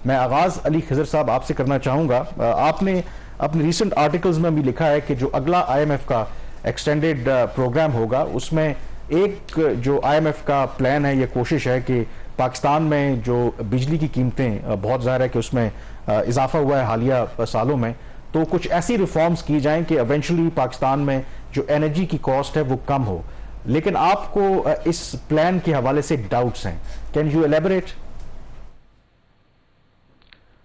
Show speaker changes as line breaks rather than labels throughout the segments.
मैं आगाज़ अली खिज़र साहब आपसे करना चाहूँगा। आपने अपने रिसेंट आर्टिकल्स में भी लिखा है कि जो अगला IMF का एक्सटेंडेड प्रोग्राम होगा उसमें एक जो IMF का प्लान है, ये कोशिश है कि पाकिस्तान में जो बिजली की कीमतें बहुत ज़ाहिर है कि उसमें इजाफा हुआ है हालिया सालों में, तो कुछ ऐसी रिफॉर्म्स की जाएं कि एवेंचुअली पाकिस्तान में जो एनर्जी की कॉस्ट है वो कम हो। लेकिन आपको इस प्लान के हवाले से डाउट्स हैं, कैन यू एलेबोरेट?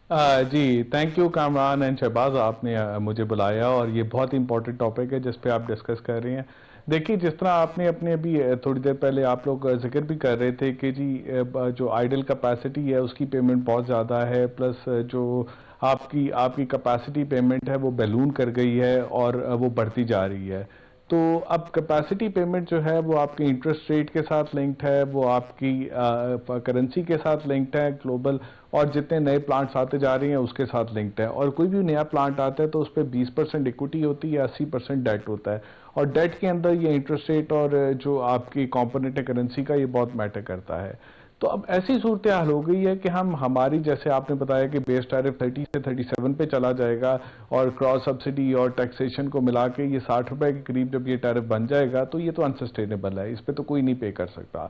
जी, thank you Kamran and Shahbaz, आपने मुझे बुलाया और ये बहुत इंपॉर्टेंट टॉपिक है जिस पे आप डिस्कस कर रहे हैं। देखिए, जिस तरह आपने अपने अभी थोड़ी देर पहले आप लोग जिक्र भी कर रहे थे कि जी जो आइडल कैपेसिटी है उसकी पेमेंट बहुत ज़्यादा है, प्लस जो आपकी कैपेसिटी पेमेंट है वो बैलून कर गई है और वो बढ़ती जा रही है। तो अब कैपेसिटी पेमेंट जो है वो आपके इंटरेस्ट रेट के साथ लिंक्ड है, वो आपकी करेंसी के साथ लिंक्ड है ग्लोबल, और जितने नए प्लांट्स आते जा रहे हैं उसके साथ लिंक्ड है। और कोई भी नया प्लांट आता है तो उस पर 20% इक्विटी होती है, 80% डेट होता है, और डेट के अंदर ये इंटरेस्ट रेट और जो आपकी कॉम्पोनेंट है करेंसी का, ये बहुत मैटर करता है। तो अब ऐसी सूरत हाल हो गई है कि हमारी, जैसे आपने बताया कि बेस टैरिफ 30 से 37 पे चला जाएगा, और क्रॉस सब्सिडी और टैक्सेशन को मिला के ये 60 रुपए के करीब जब ये टैरिफ बन जाएगा तो ये तो अनसस्टेनेबल है, इस पे तो कोई नहीं पे कर सकता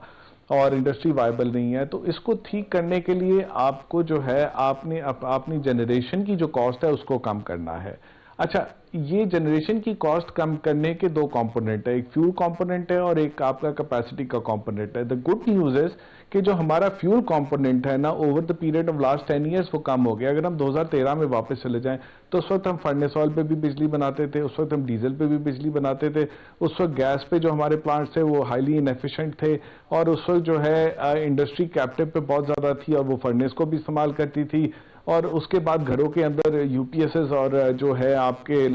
और इंडस्ट्री वायबल नहीं है। तो इसको ठीक करने के लिए आपको जो है अपनी जनरेशन की जो कॉस्ट है उसको कम करना है। अच्छा, ये जनरेशन की कॉस्ट कम करने के दो कंपोनेंट है, एक फ्यूल कंपोनेंट है और एक आपका कैपेसिटी का कंपोनेंट है। द गुड न्यूज इज कि जो हमारा फ्यूल कंपोनेंट है ना, over the period of last 10 years वो कम हो गया। अगर हम 2013 में वापस चले जाएं तो उस वक्त हम फर्नेस ऑयल पे भी बिजली बनाते थे, उस वक्त हम डीजल पे भी बिजली बनाते थे, उस वक्त गैस पे जो हमारे प्लांट्स थे वो हाईली इनएफिशिएंट थे, और उस वक्त जो है इंडस्ट्री कैप्टिव पे बहुत ज़्यादा थी और वो फर्नेस को भी इस्तेमाल करती थी। और उसके बाद घरों के अंदर यूपीएसएस और जो है आपके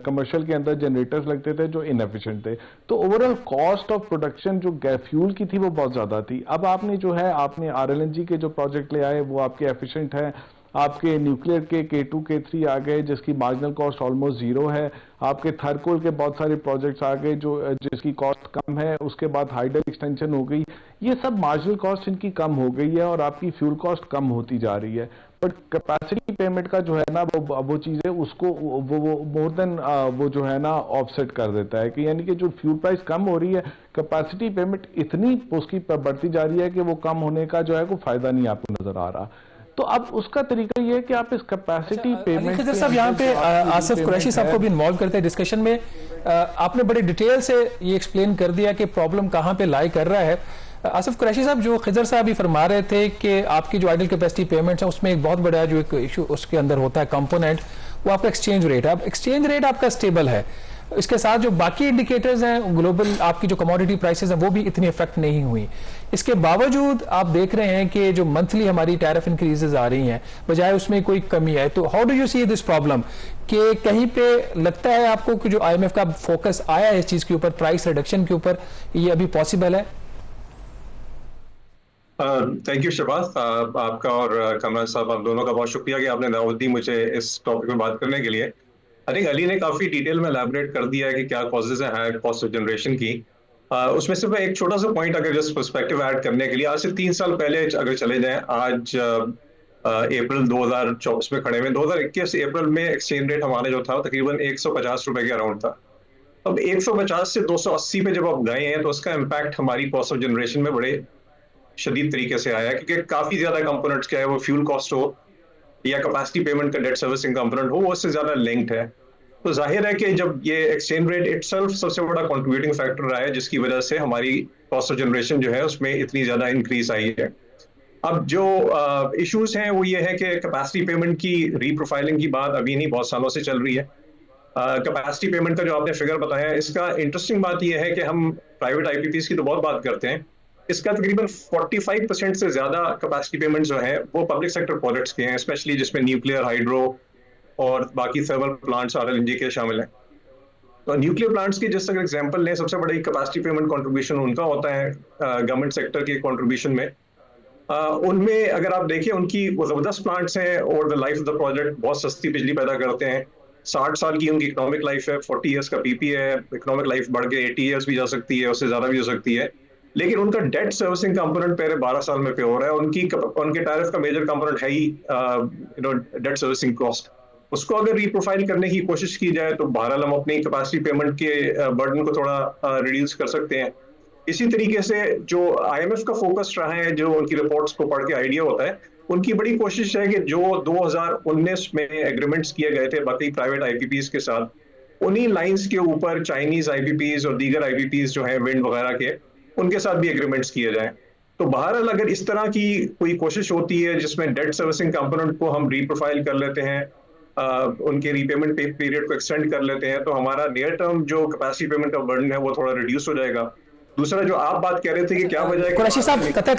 कमर्शियल के अंदर जनरेटर्स लगते थे जो इनएफिशिएंट थे। तो ओवरऑल कॉस्ट ऑफ प्रोडक्शन जो फ्यूल की थी वो बहुत ज़्यादा थी। अब आपने जो है RLNG के जो प्रोजेक्ट ले आए वो आपके एफिशिएंट है, आपके न्यूक्लियर के K2 K3 आ गए जिसकी मार्जिनल कॉस्ट ऑलमोस्ट जीरो है, आपके थर्कोल के बहुत सारे प्रोजेक्ट्स आ गए जिसकी कॉस्ट कम है, उसके बाद हाइडल एक्सटेंशन हो गई, ये सब मार्जिनल कॉस्ट इनकी कम हो गई है और आपकी फ्यूल कॉस्ट कम होती जा रही है। बट कैपेसिटी पेमेंट का जो है ना वो चीज़ है उसको वो मोर देन वो जो है ना ऑफसेट कर देता है, कि यानी कि जो फ्यूल प्राइस कम हो रही है कैपेसिटी पेमेंट इतनी उसकी बढ़ती जा रही है कि वो कम होने का जो है कोई फायदा नहीं आपको नजर आ रहा। तो अब उसका तरीका ये है कि आप इस कैपेसिटी पेमेंट,
खिज़र साहब यहाँ पे आसिफ कुरैशी साहब को भी इन्वॉल्व करते हैं डिस्कशन में। आपने बड़े डिटेल से ये एक्सप्लेन कर दिया कि प्रॉब्लम कहाँ पे लाई कर रहा है। आसिफ कुरैशी साहब, जो खिज़र साहब भी फरमा रहे थे कि आपकी जो आइडल कैपेसिटी पेमेंट्स है उसमें एक बहुत बड़ा जो एक इशू उसके अंदर होता है कंपोनेंट, वो आपका एक्सचेंज रेट है। अब एक्सचेंज रेट आपका स्टेबल है, इसके साथ जो बाकी इंडिकेटर्स हैं ग्लोबल आपकी जो कमोडिटी प्राइसेस हैं वो भी इतनी इफेक्ट नहीं हुई। इसके बावजूद आप देख रहे हैं कि जो मंथली हमारी टैरिफ इंक्रीजेज आ रही हैं बजाय उसमें कोई कमी है। तो how do you see this problem, कि कहीं पे लगता है आपको कि जो IMF का फोकस आया है इस चीज के ऊपर, प्राइस रिडक्शन के ऊपर, ये अभी पॉसिबल है?
थैंक यू शहबाज, आपका और कमरान साहब, आप दोनों का बहुत शुक्रिया कि आपने दावत दी मुझे इस टॉपिक में बात करने के लिए। आई थिंक अली ने काफी डिटेल में एलैबोरेट कर दिया है कि क्या कॉजेज हैं हायर कॉस्ट ऑफ जनरेशन की। उसमें सिर्फ एक छोटा सा पॉइंट अगर जस्ट पर्सपेक्टिव ऐड करने के लिए, आज से 3 साल पहले अगर चले जाएं, आज अप्रैल 2024 में खड़े हुए, 2021 अप्रैल में एक्सचेंज रेट हमारा जो था तकरीबन 150 रुपए के अराउंड था। अब 150 से 280 पे जब आप गए हैं तो उसका इम्पैक्ट हमारी कॉस्ट ऑफ जनरेशन में बड़े शदीद तरीके से आया, क्योंकि काफी ज्यादा कंपोनेंट्स क्या है, वो फ्यूल कॉस्ट हो या कैपेसिटी पेमेंट का डेट सर्विसिंग कंपोनेंट हो, वो उससे ज्यादा लिंक्ड है। तो जाहिर है कि जब ये एक्सचेंज रेट इटसेल्फ सबसे बड़ा कंट्रीब्यूटिंग फैक्टर रहा है जिसकी वजह से हमारी कॉस्ट ऑफ जनरेशन जो है उसमें इतनी ज्यादा इंक्रीज आई है। अब जो इश्यूज हैं वो ये है कि कैपेसिटी पेमेंट की रीप्रोफाइलिंग की बात अभी नहीं, बहुत सालों से चल रही है। कैपेसिटी पेमेंट का जो आपने फिगर बताया, इसका इंटरेस्टिंग बात यह है कि हम प्राइवेट IPPs की तो बहुत बात करते हैं, इसका तकरीबन 45% से ज्यादा कैपेसिटी पेमेंट जो है वो पब्लिक सेक्टर प्रोजेक्ट्स के हैं, स्पेशली जिसमें न्यूक्लियर, हाइड्रो और बाकी थर्मल प्लांट्स RLNG के शामिल हैं। तो न्यूक्लियर प्लांट्स की जिस अगर एग्जांपल लें, सबसे बड़ी कैपेसिटी पेमेंट कंट्रीब्यूशन उनका होता है गवर्नमेंट सेक्टर के कंट्रीब्यूशन में। उनमें अगर आप देखिए उनकी वो जबरदस्त प्लांट्स हैं और the life of the project बहुत सस्ती बिजली पैदा करते हैं। 60 साल की उनकी इकोनॉमिक लाइफ है, 40 ईयर्स का PP है, इकोनॉमिक लाइफ बढ़ के 80 ईयर्स भी जा सकती है, उससे ज्यादा भी हो सकती है। लेकिन उनका डेट सर्विसिंग कंपोनेंट पहले 12 साल में पे हो रहा है। उनके टैरिफ का मेजर कंपोनेंट है ही डेट सर्विसिंग कॉस्ट। उसको अगर रिप्रोफाइल करने की कोशिश की जाए तो बहरहाल हम अपनी कैपेसिटी पेमेंट के बर्डन को थोड़ा रिड्यूस कर सकते हैं। इसी तरीके से जो IMF का फोकस रहा है, जो उनकी रिपोर्ट्स को पढ़ के आइडिया होता है, उनकी बड़ी कोशिश है कि जो 2019 में एग्रीमेंट्स किए गए थे बाकी प्राइवेट IPPs के साथ, उन्हीं लाइंस के ऊपर चाइनीज IPPs और दीगर IPPs जो हैं विंड वगैरह के, उनके साथ भी एग्रीमेंट्स किए जाएं। तो बहरहाल अगर इस तरह की कोई कोशिश होती है जिसमें डेट सर्विसिंग कंपोनेंट को हम रीप्रोफाइल कर लेते हैं, उनके रीपेमेंट पीरियड को एक्सटेंड कर लेते हैं, तो हमारा नियर टर्म जो कैपेसिटी पेमेंट का बर्डन है वो थोड़ा रिड्यूस हो जाएगा। दूसरा जो आप बात कह रहे थे कि क्या वजह है,
कुरैशी साहब, कथा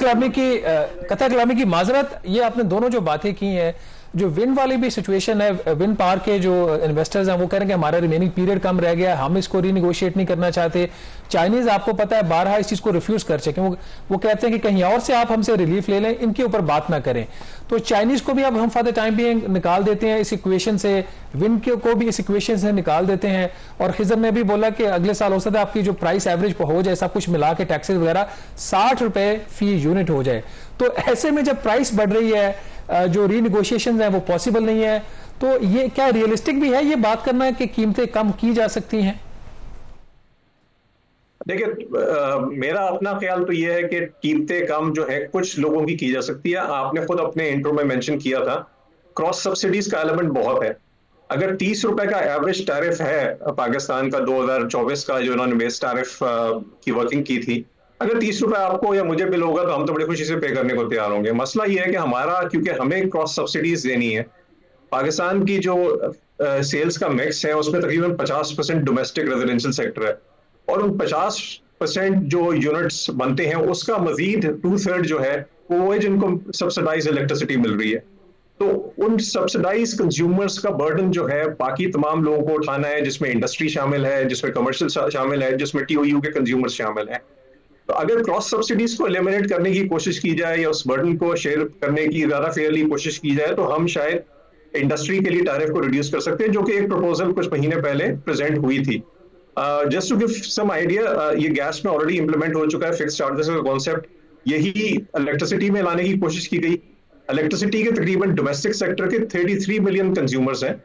कलामी की माजरत, ये आपने दोनों जो बातें की हैं, जो विंड वाली भी सिचुएशन है, विंड पार्क के जो इन्वेस्टर्स हैं वो कह रहे हैं कि हमारा रिमेनिंग पीरियड कम रह गया, हम इसको रीनिगोशिएट नहीं करना चाहते। चाइनीज आपको पता है बारहा इस चीज को रिफ्यूज कर चुके हैं, वो कहते हैं कि कहीं और से आप हमसे रिलीफ ले लें, इनके ऊपर बात ना करें। तो चाइनीज को भी अब हम फॉर द टाइम भी निकाल देते हैं इस इक्वेशन से, विंड को भी इस इक्वेशन से निकाल देते हैं। और खिजर ने भी बोला कि अगले साल हो सकता है आपकी जो प्राइस एवरेज हो जाए, सब कुछ मिला के टैक्सेस वगैरह 60 रुपए फी यूनिट हो जाए। तो ऐसे में जब प्राइस बढ़ रही है, जो रीनिगोशिएशन है वो पॉसिबल नहीं है, तो ये क्या रियलिस्टिक भी है ये बात करना है कि कीमतें कम की जा सकती हैं?
देखिए, मेरा अपना ख्याल तो ये है कि कीमतें कम जो है कुछ लोगों की जा सकती है। आपने खुद अपने इंट्रो में मेंशन किया था, क्रॉस सब्सिडीज का एलिमेंट बहुत है। अगर 30 रुपए का एवरेज टैरिफ है पाकिस्तान का 2024 का, जो उन्होंने बेस टैरिफ की वर्किंग की थी, अगर 30 रुपए आपको या मुझे बिल होगा तो हम तो बड़ी खुशी से पे करने को तैयार होंगे। मसला ये है कि हमारा, क्योंकि हमें क्रॉस सब्सिडीज देनी है, पाकिस्तान की जो सेल्स का मिक्स है उसमें तकरीबन 50% डोमेस्टिक रेजिडेंशियल सेक्टर है, और उन 50% जो यूनिट्स बनते हैं उसका मजीद 2/3 जो है वो है जिनको सब्सिडाइज इलेक्ट्रिसिटी मिल रही है। तो उन सब्सिडाइज कंज्यूमर्स का बर्डन जो है बाकी तमाम लोगों को उठाना है, जिसमें इंडस्ट्री शामिल है, जिसमें कमर्शियल शामिल है, जिसमें TOU के कंज्यूमर्स शामिल हैं। तो अगर क्रॉस सब्सिडीज को एलिमिनेट करने की कोशिश की जाए या उस बर्डन को शेयर करने की ज्यादा फेयरली कोशिश की जाए, तो हम शायद इंडस्ट्री के लिए टैरिफ को रिड्यूस कर सकते हैं, जो कि एक प्रपोजल कुछ महीने पहले प्रेजेंट हुई थी। Just to give some idea, ये गैस में ऑलरेडी इंप्लीमेंट हो चुका है फिक्स चार्जेस का कॉन्सेप्ट, यही इलेक्ट्रिसिटी में लाने की कोशिश की गई। इलेक्ट्रिसिटी के तकरीबन डोमेस्टिक सेक्टर के 33 मिलियन कंज्यूमर्स हैं,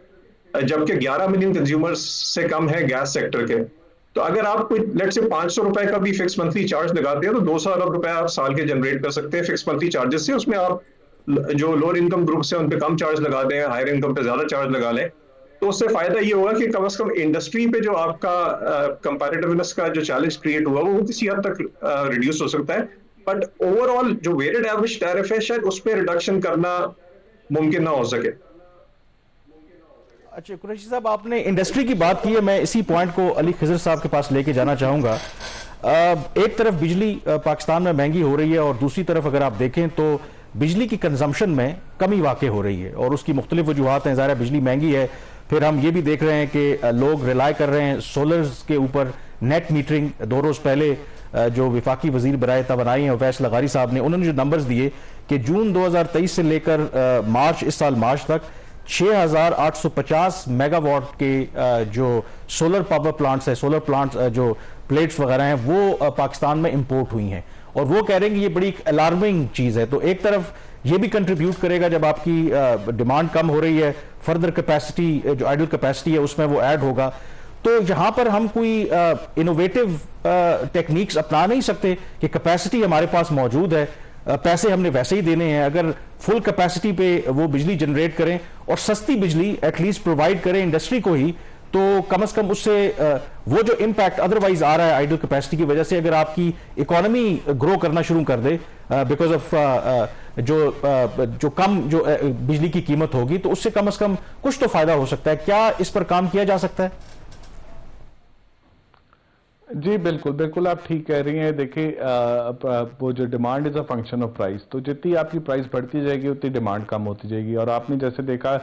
जबकि 11 मिलियन कंज्यूमर्स से कम है गैस सेक्टर के। तो अगर आप कोई लेट से 500 रुपए का भी फिक्स मंथली चार्ज लगाते हैं तो 200 अरब रुपए आप साल के जनरेट कर सकते हैं फिक्स मंथली चार्जेस से। उसमें आप जो लोअर इनकम ग्रुप्स हैं उन पे कम चार्ज लगा दें, हायर इनकम पे ज्यादा चार्ज लगा लें, तो उससे फायदा ये होगा कि कम से कम इंडस्ट्री पे जो आपका कंपैरेटिवनेस का जो चैलेंज क्रिएट हुआ वो किसी हद तक रिड्यूस हो सकता है। बट ओवरऑल जो वेटेड एवरेज टैरिफ है शायद उस पर रिडक्शन करना मुमकिन ना हो सके।
अच्छा कुरैशी साहब, आपने इंडस्ट्री की बात की है, मैं इसी पॉइंट को अली खिजर साहब के पास लेके जाना चाहूंगा। एक तरफ बिजली पाकिस्तान में महंगी हो रही है और दूसरी तरफ अगर आप देखें तो बिजली की कंजम्पशन में कमी वाक़ई हो रही है और उसकी मुख्तलिफ वजूहात हैं। ज़ाहिर है बिजली महंगी है, फिर हम ये भी देख रहे हैं कि लोग रिलाय कर रहे हैं सोलर्स के ऊपर। नेट मीटरिंग 2 रोज पहले जो विफाकी वजीर बराए तवानाई हैं अवैस लगारी साहब ने, उन्होंने जो नंबर्स दिए कि जून 2023 से लेकर मार्च, इस साल मार्च तक 6,850 मेगावाट के जो सोलर पावर प्लांट्स है, सोलर प्लांट्स जो प्लेट्स वगैरह हैं वो पाकिस्तान में इंपोर्ट हुई हैं। और वो कह रहे हैं कि ये बड़ी अलार्मिंग चीज़ है। तो एक तरफ ये भी कंट्रीब्यूट करेगा जब आपकी डिमांड कम हो रही है, फर्दर कैपेसिटी जो आइडल कैपेसिटी है उसमें वो ऐड होगा। तो यहाँ पर हम कोई इनोवेटिव टेक्निक्स अपना नहीं सकते कि कैपेसिटी हमारे पास मौजूद है, पैसे हमने वैसे ही देने हैं, अगर फुल कैपेसिटी पे वो बिजली जनरेट करें और सस्ती बिजली एटलीस्ट प्रोवाइड करें इंडस्ट्री को ही, तो कम से कम उससे वो जो इम्पैक्ट अदरवाइज आ रहा है आइडल कैपेसिटी की वजह से, अगर आपकी इकोनॉमी ग्रो करना शुरू कर दे बिकॉज ऑफ जो कम जो बिजली की कीमत होगी, तो उससे कम से कम कुछ तो फायदा हो सकता है। क्या इस पर काम किया जा सकता है?
जी बिल्कुल बिल्कुल, आप ठीक कह रही हैं। देखिए वो जो demand is a function of price, तो जितनी आपकी प्राइस बढ़ती जाएगी उतनी डिमांड कम होती जाएगी। और आपने जैसे देखा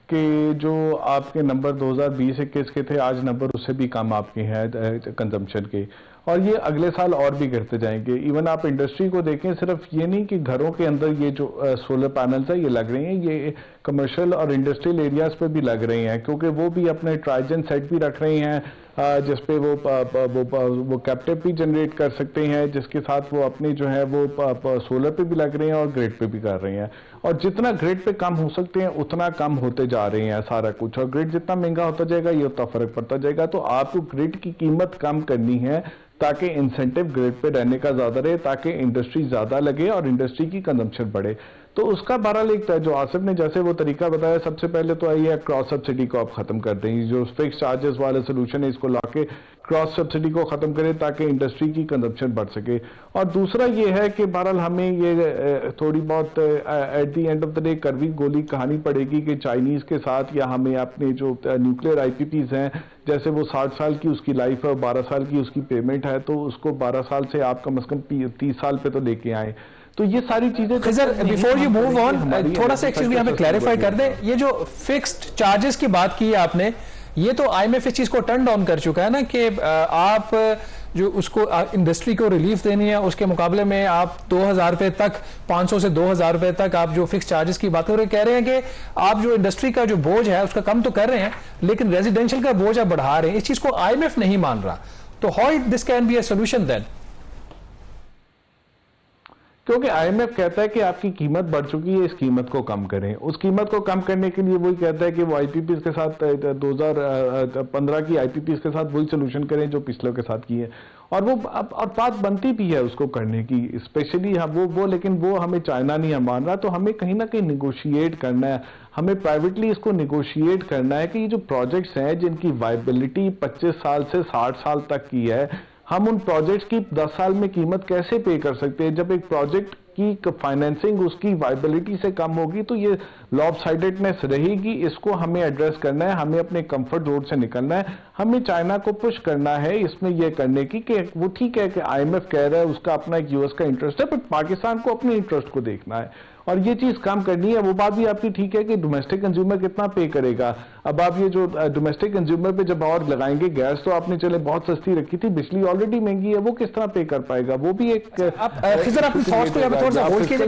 कि जो आपके नंबर 2020-21 के थे, आज नंबर उससे भी कम आपके हैं कंजम्पशन के, और ये अगले साल और भी गिरते जाएंगे। इवन आप इंडस्ट्री को देखें, सिर्फ ये नहीं कि घरों के अंदर ये जो सोलर पैनल्स है ये लग रहे हैं, ये कमर्शियल और इंडस्ट्रियल एरियाज पे भी लग रहे हैं, क्योंकि वो भी अपने ट्राइजन सेट भी रख रहे हैं, जिसपे वो कैप्टिव भी जनरेट कर सकते हैं, जिसके साथ वो अपने जो है वो सोलर पे भी लग रहे हैं और ग्रिड पे भी कर रहे हैं। और जितना ग्रिड पे कम हो सकते हैं उतना कम होते जा रहे हैं सारा कुछ, और ग्रिड जितना महंगा होता जाएगा ये उतना फर्क पड़ता जाएगा। तो आपको ग्रिड की कीमत कम करनी है ताकि इंसेंटिव ग्रिड पे रहने का ज्यादा रहे, ताकि इंडस्ट्री ज्यादा लगे और इंडस्ट्री की कंजम्पशन बढ़े। तो उसका बहरहाल एक जो आसिफ ने जैसे वो तरीका बताया, सबसे पहले तो आई है क्रॉस सब्सिडी को आप खत्म कर दें। जो फिक्स चार्जेस वाला सोल्यूशन है इसको लाके क्रॉस सब्सिडी को खत्म करें ताकि इंडस्ट्री की कंजम्पशन बढ़ सके। और दूसरा ये है कि बहरहाल हमें ये थोड़ी बहुत at the end of the day कड़वी गोली कहानी पड़ेगी कि चाइनीज के साथ, या हमें अपने जो न्यूक्लियर आईपीपीज हैं, जैसे वो 60 साल की उसकी लाइफ है और 12 साल की उसकी पेमेंट है, तो उसको 12 साल से आप कम से कम 30 साल पे तो लेके आए। तो ये सारी चीजें
Khizar, before you move on, थोड़ा सा एक चीज भी हमें क्लैरिफाई कर दें। ये जो फिक्स्ड चार्जेस की बात की है आपने, ये तो आईएमएफ इस चीज को टर्न डाउन कर चुका है ना, कि आप जो उसको इंडस्ट्री को रिलीफ देनी है उसके मुकाबले में आप 2000 रुपए तक, 500 से 2000 रुपए तक आप जो फिक्स चार्जेस की बात कर रहे हैं, कह रहे हैं कि आप जो इंडस्ट्री का जो बोझ है उसका कम तो कर रहे हैं, लेकिन रेजिडेंशियल का बोझ आप बढ़ा रहे हैं। इस चीज को आईएमएफ नहीं मान रहा, तो how this can be a solution then?
क्योंकि आईएमएफ कहता है कि आपकी कीमत बढ़ चुकी है, इस कीमत को कम करें। उस कीमत को कम करने के लिए वही कहता है कि वो आईपीपीज के साथ 2015 की आईपीपीज के साथ वही सोल्यूशन करें जो पिछले के साथ की है। और वो और बात बनती भी है उसको करने की, स्पेशली वो लेकिन वो हमें चाइना नहीं मान रहा। तो हमें कहीं ना कहीं निगोशिएट करना है, हमें प्राइवेटली इसको निगोशिएट करना है कि ये जो प्रोजेक्ट्स हैं जिनकी वायबिलिटी 25 साल से 60 साल तक की है, हम उन प्रोजेक्ट्स की 10 साल में कीमत कैसे पे कर सकते हैं। जब एक प्रोजेक्ट की फाइनेंसिंग उसकी वायबिलिटी से कम होगी तो ये लॉपसाइडेडनेस रहेगी, इसको हमें एड्रेस करना है। हमें अपने कंफर्ट जोन से निकलना है, हमें चाइना को पुश करना है इसमें यह करने की कि वो ठीक है कि आईएमएफ कह रहा है उसका अपना एक यूएस का इंटरेस्ट है, बट पाकिस्तान को अपने इंटरेस्ट को देखना है और ये चीज काम करनी है। वो बात भी आपकी ठीक है कि डोमेस्टिक कंज्यूमर कितना पे करेगा। अब आप ये जो डोमेस्टिक कंज्यूमर पे जब और लगाएंगे, गैस तो आपने चले बहुत सस्ती रखी थी, बिजली ऑलरेडी महंगी है, वो किस तरह पे कर पाएगा, वो भी एक
आप थोड़ा सा होल्ड कीजिए।